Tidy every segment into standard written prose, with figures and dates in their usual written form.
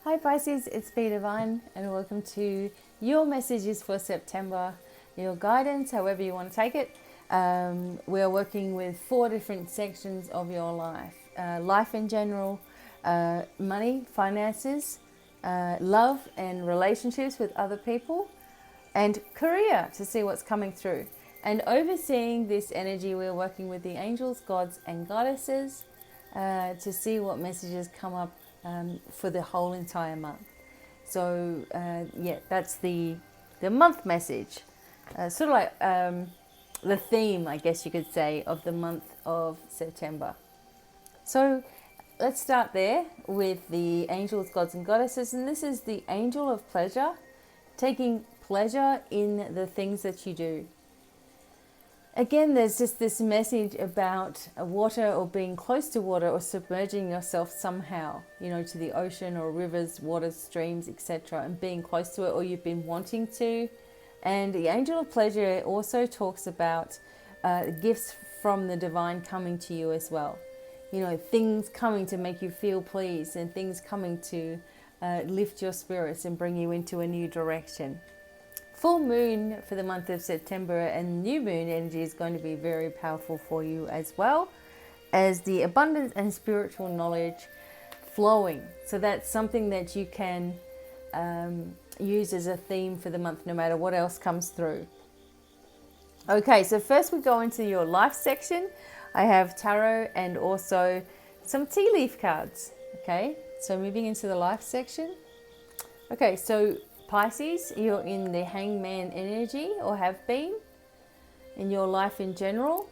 Hi Pisces, it's BDevine and welcome to your messages for September, your guidance, however you want to take it. We are working with 4 different sections of your life. Life in general, money, finances, love and relationships with other people, and career to see what's coming through. And overseeing this energy, we're working with the angels, gods and goddesses to see what messages come up for the whole entire month. So yeah, that's the month message, sort of like the theme, I guess you could say, of the month of September. So let's start there with the angels, gods and goddesses, and this is the angel of pleasure, taking pleasure in the things that you do. Again, there's just this message about water or being close to water or submerging yourself somehow, you know, to the ocean or rivers, waters, streams, etc., and being close to it, or you've been wanting to. And the angel of pleasure also talks about gifts from the divine coming to you as well. You know, things coming to make you feel pleased and things coming to lift your spirits and bring you into a new direction. Full moon for the month of September and new moon energy is going to be very powerful for you, as well as the abundance and spiritual knowledge flowing. So that's something that you can use as a theme for the month, no matter what else comes through. Okay, so first we go into your life section. I have tarot and also some tea leaf cards. Okay, so moving into the life section. Okay, so Pisces, you're in the hangman energy, or have been in your life in general.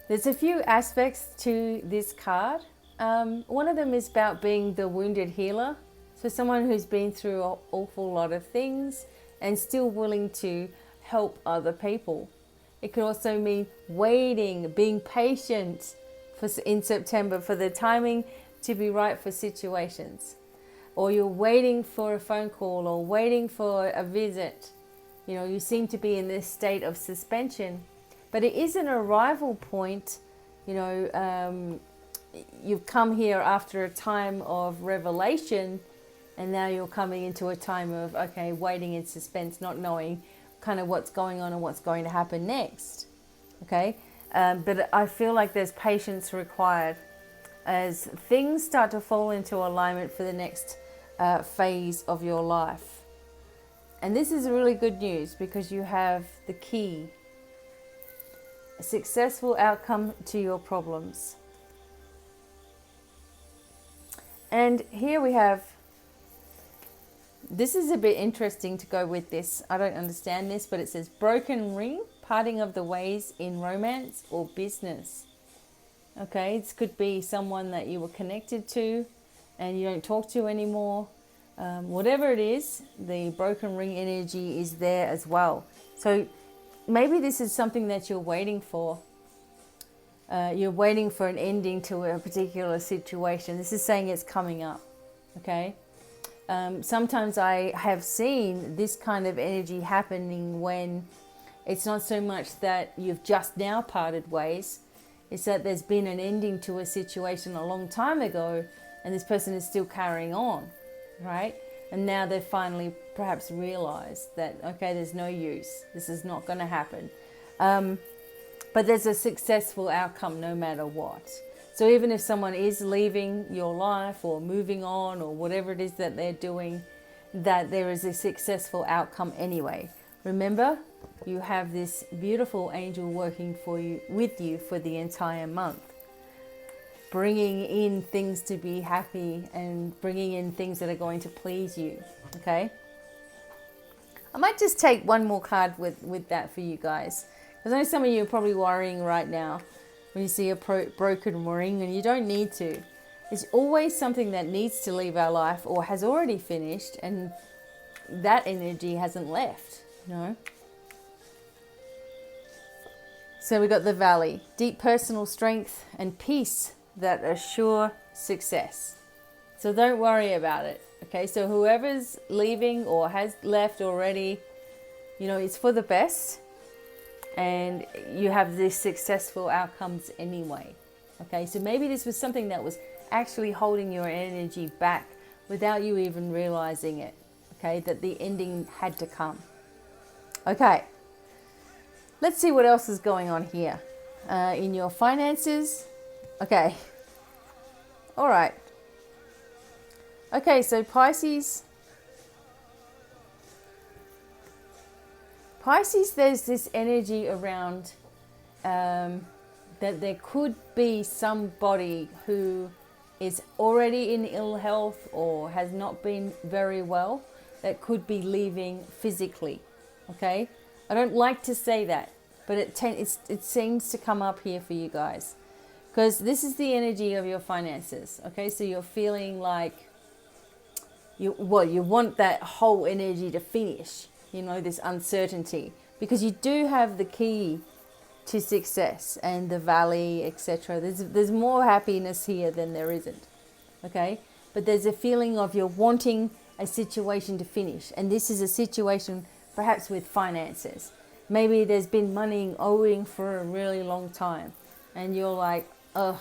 There's a few aspects to this card. One of them is about being the wounded healer. So someone who's been through an awful lot of things and still willing to help other people. It could also mean waiting, being patient in September for the timing to be right for situations. Or you're waiting for a phone call or waiting for a visit. You know, you seem to be in this state of suspension, but it is an arrival point. You know, you've come here after a time of revelation, and now you're coming into a time of, okay, waiting in suspense, not knowing kind of what's going on and what's going to happen next. Okay, but I feel like there's patience required as things start to fall into alignment for the next phase of your life. And this is really good news because you have the key, a successful outcome to your problems. And here we have, this is a bit interesting to go with this. I don't understand this, but it says broken ring, parting of the ways in romance or business. Okay, this could be someone that you were connected to and you don't talk to anymore. Whatever it is, the broken ring energy is there as well. So maybe this is something that you're waiting for. You're waiting for an ending to a particular situation. This is saying it's coming up. Okay. Sometimes I have seen this kind of energy happening when it's not so much that you've just now parted ways. It's that there's been an ending to a situation a long time ago and this person is still carrying on, right? And now they've finally perhaps realized that, okay, there's no use. This is not going to happen. But there's a successful outcome no matter what. So even if someone is leaving your life or moving on or whatever it is that they're doing, that there is a successful outcome anyway. Remember, you have this beautiful angel working for you, with you for the entire month, bringing in things to be happy and bringing in things that are going to please you. Okay, I might just take one more card with that for you guys, because I know some of you are probably worrying right now when you see a broken ring, and you don't need to. It's always something that needs to leave our life or has already finished, and that energy hasn't left, you know. So we got the valley, deep personal strength and peace that assure success. So don't worry about it. Okay, so whoever's leaving or has left already, you know, it's for the best, and you have these successful outcomes anyway. Okay, so maybe this was something that was actually holding your energy back without you even realizing it, okay, that the ending had to come. Okay, let's see what else is going on here in your finances. Okay, all right. Okay, so Pisces, there's this energy around that there could be somebody who is already in ill health or has not been very well that could be leaving physically, okay? I don't like to say that, but it seems to come up here for you guys because this is the energy of your finances, okay? So you're feeling like you want that whole energy to finish, this uncertainty, because you do have the key to success and the valley, etc. There's more happiness here than there isn't, okay? But there's a feeling of you're wanting a situation to finish, and this is a situation perhaps with finances. Maybe there's been money owing for a really long time, and you're like, ugh,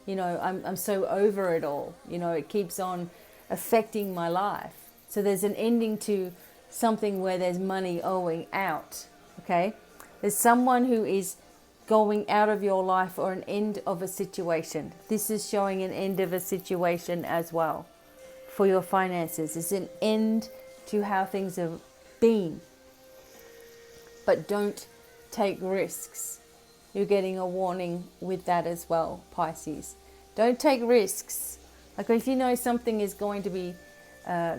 I'm so over it all. It keeps on affecting my life. So there's an ending to something where there's money owing out, okay? There's someone who is going out of your life or an end of a situation. This is showing an end of a situation as well for your finances. It's an end to how things have been. But don't take risks. You're getting a warning with that as well, Pisces. Don't take risks. Like if you know something is going to be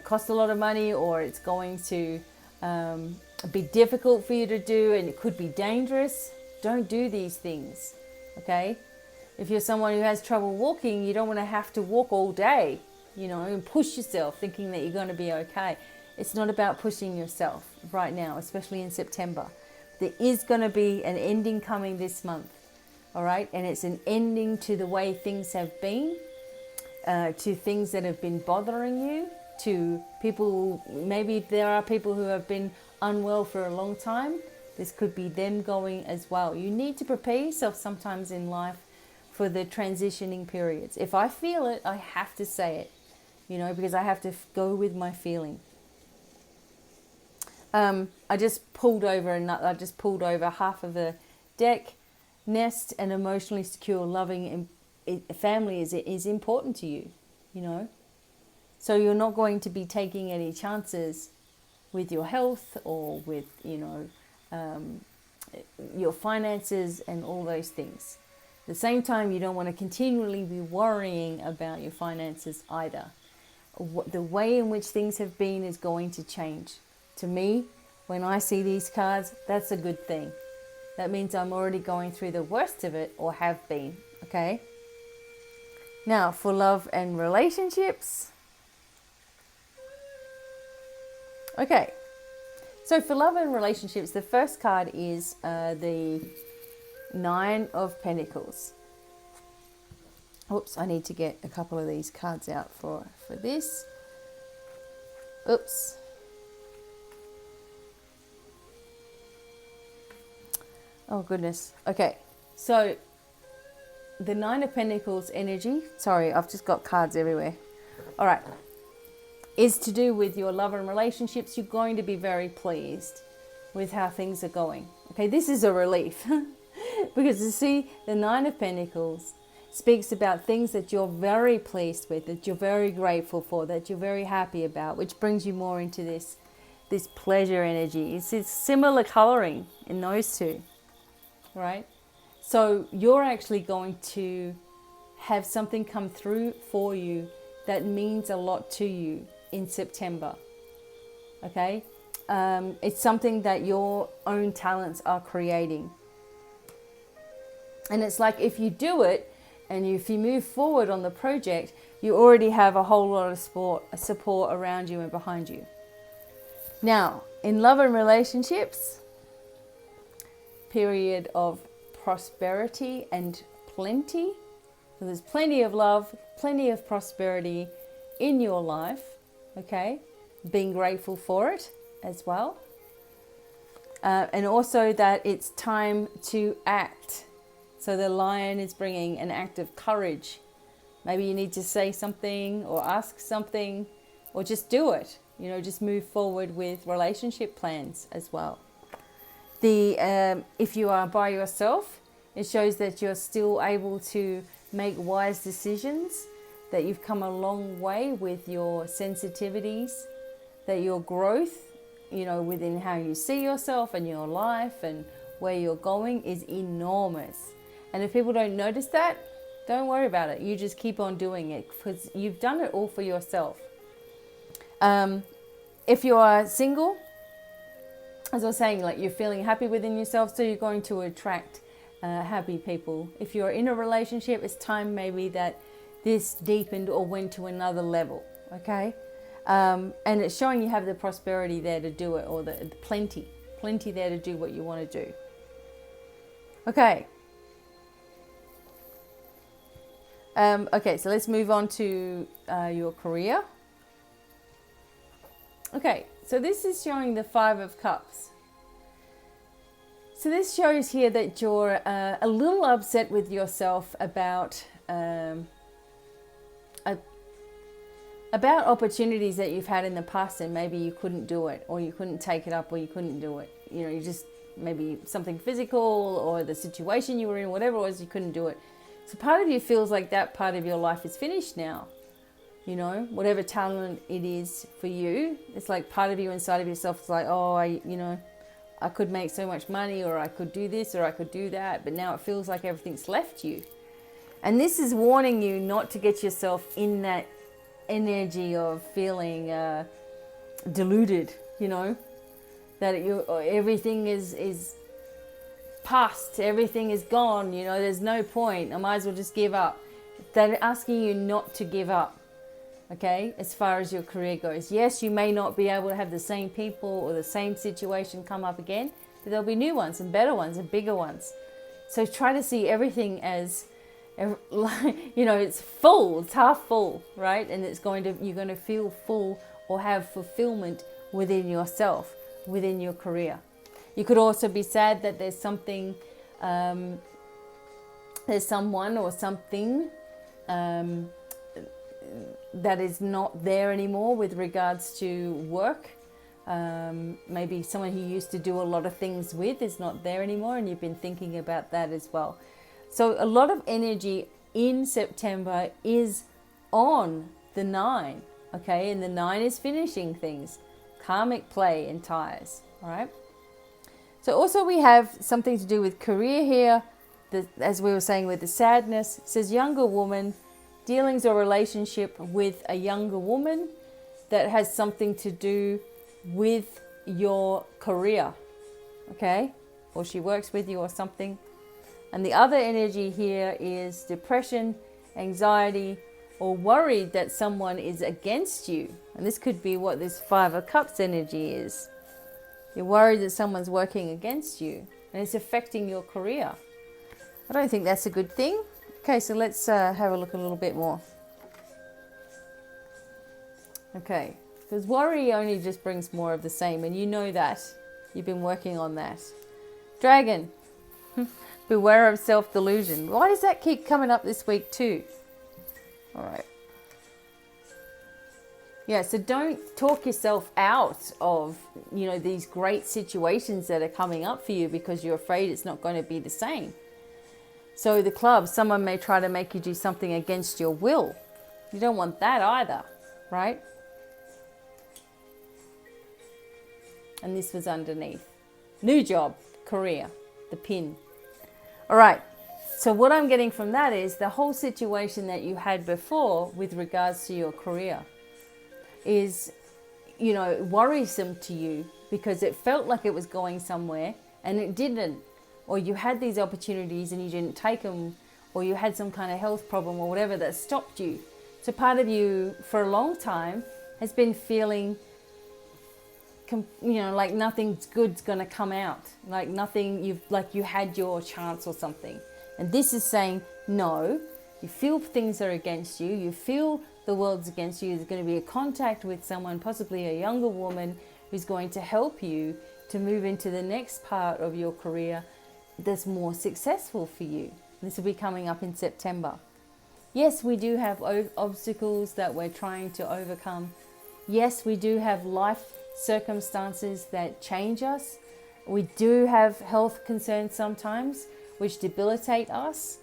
cost a lot of money, or it's going to be difficult for you to do, and it could be dangerous, don't do these things, okay? If you're someone who has trouble walking, you don't want to have to walk all day, and push yourself thinking that you're going to be okay. It's not about pushing yourself right now, especially in September. There is going to be an ending coming this month, all right? And it's an ending to the way things have been, to things that have been bothering you, to people, maybe there are people who have been unwell for a long time. This could be them going as well. You need to prepare yourself sometimes in life for the transitioning periods. If I feel it, I have to say it, because I have to go with my feeling. I just pulled over half of the deck. Nest and emotionally secure, loving family is important to you, So you're not going to be taking any chances with your health or with, your finances and all those things. At the same time, you don't want to continually be worrying about your finances either. The way in which things have been is going to change. To me, when I see these cards, that's a good thing. That means I'm already going through the worst of it, or have been, okay? Now, for love and relationships. Okay, so for love and relationships, the first card is the Nine of Pentacles. Oops, I need to get a couple of these cards out for this. Oops. Oh, goodness. Okay, so the Nine of Pentacles energy, sorry, I've just got cards everywhere. All right, is to do with your love and relationships. You're going to be very pleased with how things are going. Okay, this is a relief because you see, the Nine of Pentacles speaks about things that you're very pleased with, that you're very grateful for, that you're very happy about, which brings you more into this pleasure energy. It's similar coloring in those two. Right? So you're actually going to have something come through for you that means a lot to you in September. Okay? It's something that your own talents are creating. And it's like if you do it and if you move forward on the project, you already have a whole lot of support around you and behind you. Now, in love and relationships, period of prosperity and plenty. So there's plenty of love, plenty of prosperity in your life, okay? Being grateful for it as well. And also that it's time to act. So the lion is bringing an act of courage Maybe you need to say something or ask something or just do it. Just move forward with relationship plans as well. If you are by yourself, it shows that you're still able to make wise decisions, that you've come a long way with your sensitivities, that your growth, within how you see yourself and your life and where you're going is enormous. And if people don't notice that, don't worry about it. You just keep on doing it because you've done it all for yourself. If you are single, as I was saying, like you're feeling happy within yourself, so you're going to attract happy people. If you're in a relationship, it's time maybe that this deepened or went to another level, okay? And it's showing you have the prosperity there to do it, or the plenty there to do what you want to do. Okay. Okay, so let's move on to your career. Okay, so this is showing the 5 of Cups. So this shows here that you're a little upset with yourself about opportunities that you've had in the past, and maybe you couldn't do it, or you couldn't take it up, or you couldn't do it. You just maybe something physical, or the situation you were in, whatever it was, you couldn't do it. So part of you feels like that part of your life is finished now. Whatever talent it is for you, it's like part of you inside of yourself is like, oh, I could make so much money, or I could do this, or I could do that, but now it feels like everything's left you. And this is warning you not to get yourself in that energy of feeling deluded, that everything is past, everything is gone, there's no point, I might as well just give up. They're asking you not to give up, okay, as far as your career goes. Yes, you may not be able to have the same people or the same situation come up again, but there'll be new ones and better ones and bigger ones. So try to see everything as, it's full, it's half full, right? And you're going to feel full or have fulfillment within yourself, within your career. You could also be sad that there's something, there's someone or something that is not there anymore with regards to work. Maybe someone who you used to do a lot of things with is not there anymore, and you've been thinking about that as well. So a lot of energy in September is on the 9, okay? And the 9 is finishing things, karmic play and ties, all right? So also we have something to do with career here. As we were saying with the sadness, it says younger woman, dealings or relationship with a younger woman that has something to do with your career, okay? Or she works with you or something. And the other energy here is depression, anxiety, or worried that someone is against you. And this could be what this 5 of Cups energy is. You're worried that someone's working against you and it's affecting your career. I don't think that's a good thing. Okay, so let's have a look a little bit more. Okay, because worry only just brings more of the same, and you know that. You've been working on that. Dragon. Beware of self-delusion. Why does that keep coming up this week too? All right. Yeah, so don't talk yourself out of, these great situations that are coming up for you because you're afraid it's not going to be the same. So the club, someone may try to make you do something against your will. You don't want that either, right? And this was underneath. New job, career, the pin. All right. So what I'm getting from that is the whole situation that you had before with regards to your career is, worrisome to you because it felt like it was going somewhere and it didn't. Or you had these opportunities and you didn't take them, or you had some kind of health problem or whatever that stopped you. So part of you for a long time has been feeling, like nothing good's going to come out, like you had your chance or something. And this is saying, no, you feel things are against you. You feel the world's against you. There's going to be a contact with someone, possibly a younger woman, who's going to help you to move into the next part of your career that's more successful for you. This will be coming up in September. Yes, we do have obstacles that we're trying to overcome. Yes, we do have life circumstances that change us. We do have health concerns sometimes which debilitate us.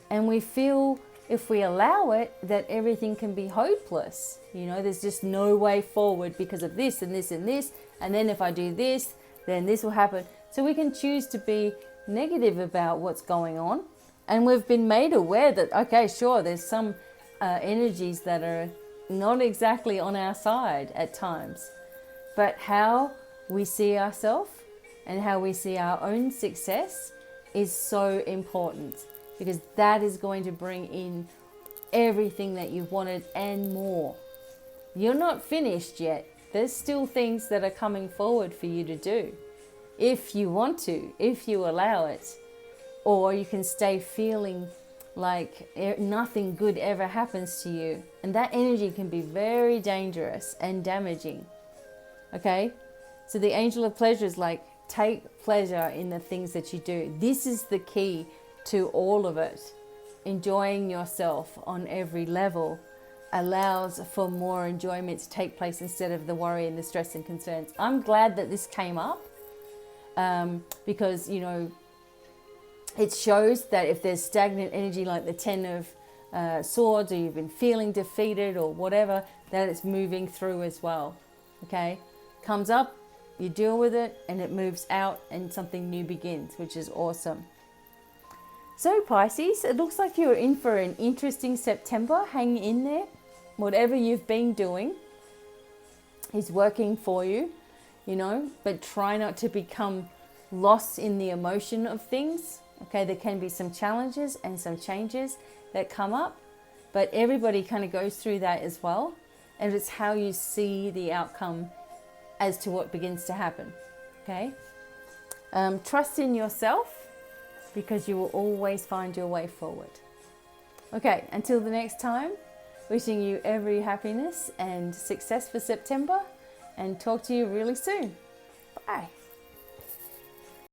And we feel, if we allow it, that everything can be hopeless. There's just no way forward because of this and this and this. And then if I do this, then this will happen. So we can choose to be negative about what's going on. And we've been made aware that, okay, sure, there's some energies that are not exactly on our side at times. But how we see ourselves and how we see our own success is so important, because that is going to bring in everything that you've wanted and more. You're not finished yet. There's still things that are coming forward for you to do. If you want to, if you allow it. Or you can stay feeling like nothing good ever happens to you. And that energy can be very dangerous and damaging. Okay? So the angel of pleasure is like, take pleasure in the things that you do. This is the key to all of it. Enjoying yourself on every level allows for more enjoyment to take place instead of the worry and the stress and concerns. I'm glad that this came up because, it shows that if there's stagnant energy like the 10 of Swords, or you've been feeling defeated or whatever, that it's moving through as well. Okay? Comes up, you deal with it, and it moves out and something new begins, which is awesome. So Pisces, it looks like you're in for an interesting September. Hang in there. Whatever you've been doing is working for you, but try not to become lost in the emotion of things. Okay, there can be some challenges and some changes that come up, but everybody kind of goes through that as well. And it's how you see the outcome as to what begins to happen. Okay, trust in yourself, because you will always find your way forward. Okay, until the next time, wishing you every happiness and success for September, and talk to you really soon. Bye.